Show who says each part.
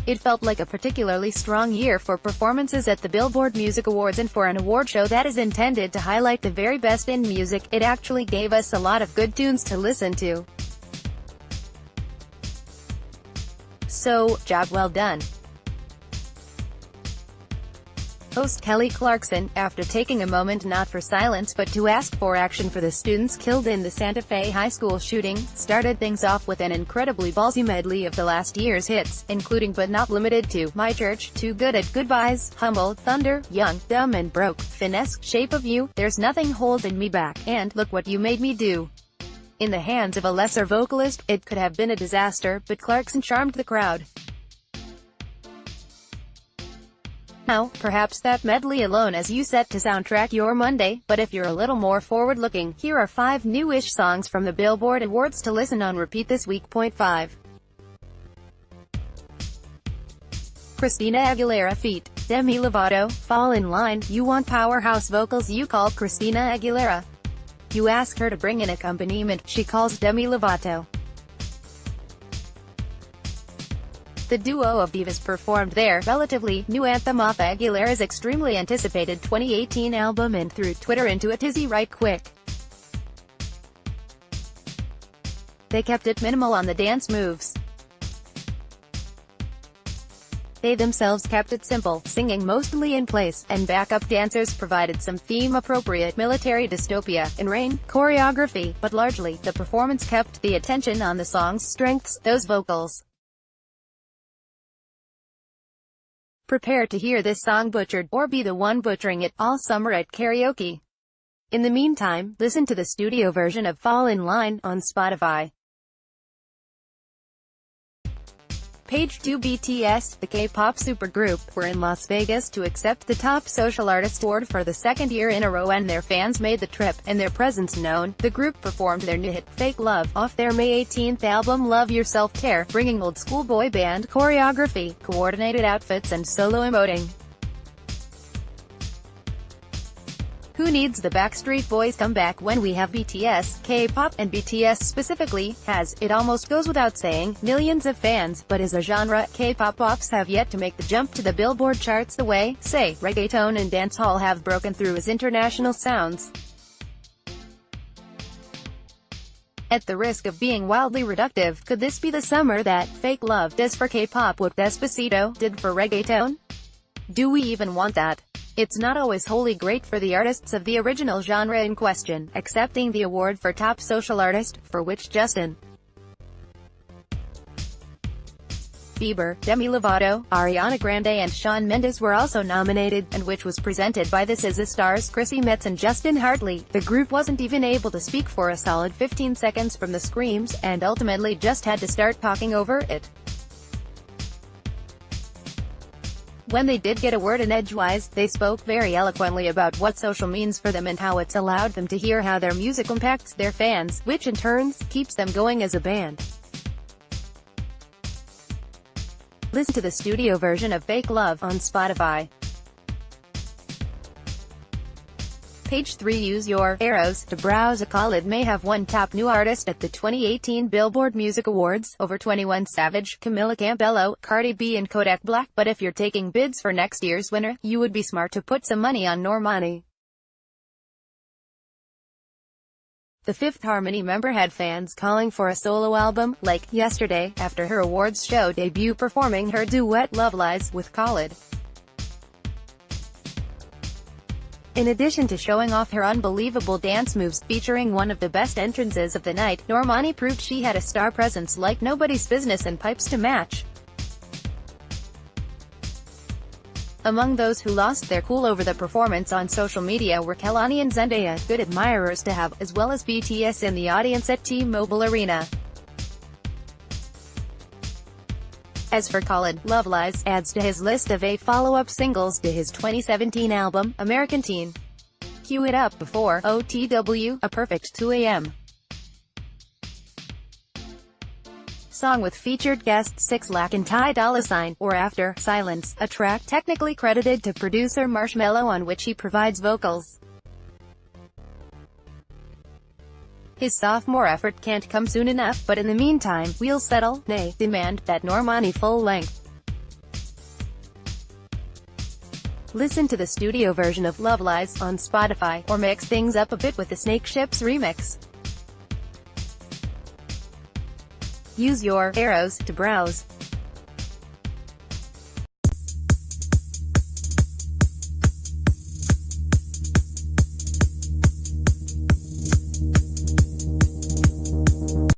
Speaker 1: It felt like a particularly strong year for performances at the Billboard Music Awards, and for an award show that is intended to highlight the very best in music, it actually gave us a lot of good tunes to listen to. So, job well done. Host Kelly Clarkson, after taking a moment not for silence but to ask for action for the students killed in the Santa Fe high school shooting, started things off with an incredibly ballsy medley of the last year's hits, including but not limited to My Church, Too Good at Goodbyes, Humble, Thunder, Young, Dumb and Broke, Finesse, Shape of You, There's Nothing Holding Me Back, and Look What You Made Me Do. In the hands of a lesser vocalist, it could have been a disaster, but Clarkson charmed the crowd. Now, perhaps that medley alone as you set to soundtrack your Monday, but if you're a little more forward-looking, here are 5 new-ish songs from the Billboard Awards to listen on repeat this week. 5. Christina Aguilera feat. Demi Lovato, Fall in Line. You want powerhouse vocals, you call Christina Aguilera. You ask her to bring in accompaniment, she calls Demi Lovato. The duo of divas performed their relatively new anthem off Aguilera's extremely anticipated 2018 album and threw Twitter into a tizzy right quick. They kept it minimal on the dance moves. They themselves kept it simple, singing mostly in place, and backup dancers provided some theme-appropriate military dystopia and rain choreography, but largely, the performance kept the attention on the song's strengths, those vocals. Prepare to hear this song butchered, or be the one butchering it, all summer at karaoke. In the meantime, listen to the studio version of Fall in Line on Spotify. Page 2. BTS, the K-pop supergroup, were in Las Vegas to accept the Top Social Artist Award for the second year in a row, and their fans made the trip, and their presence known. The group performed their new hit, Fake Love, off their May 18th album Love Yourself Tear, bringing old-school boy band choreography, coordinated outfits and solo emoting. Who needs the Backstreet Boys comeback when we have BTS? K-pop, and BTS specifically, has, it almost goes without saying, millions of fans, but as a genre, K-pop pops have yet to make the jump to the Billboard charts the way, say, reggaeton and dancehall have broken through as international sounds. At the risk of being wildly reductive, could this be the summer that Fake Love does for K-pop what Despacito did for reggaeton? Do we even want that? It's not always wholly great for the artists of the original genre in question, accepting the award for Top Social Artist, for which Justin Bieber, Demi Lovato, Ariana Grande and Shawn Mendes were also nominated, and which was presented by the SZA stars Chrissy Metz and Justin Hartley. The group wasn't even able to speak for a solid 15 seconds from the screams, and ultimately just had to start talking over it. When they did get a word in edgewise, they spoke very eloquently about what social means for them and how it's allowed them to hear how their music impacts their fans, which in turn keeps them going as a band. Listen to the studio version of Fake Love on Spotify. Page 3. Use your arrows to browse. Khalid may have won Top New Artist at the 2018 Billboard Music Awards, over 21 Savage, Camila Cabello, Cardi B and Kodak Black, but if you're taking bids for next year's winner, you would be smart to put some money on Normani. The Fifth Harmony member had fans calling for a solo album, like, yesterday, after her awards show debut performing her duet Love Lies with Khalid. In addition to showing off her unbelievable dance moves, featuring one of the best entrances of the night, Normani proved she had a star presence like nobody's business and pipes to match. Among those who lost their cool over the performance on social media were Kehlani and Zendaya, good admirers to have, as well as BTS in the audience at T-Mobile Arena. As for Khalid, Love Lies adds to his list of 8 follow-up singles to his 2017 album, American Teen. Cue it up before OTW, A Perfect 2 AM. Song with featured guests 6 Lack and Ty Dolla $ign, or After Silence, a track technically credited to producer Marshmello on which he provides vocals. His sophomore effort can't come soon enough, but in the meantime, we'll settle, nay, demand, that Normani full-length. Listen to the studio version of Love Lies on Spotify, or mix things up a bit with the Snake Ships remix. Use your arrows to browse.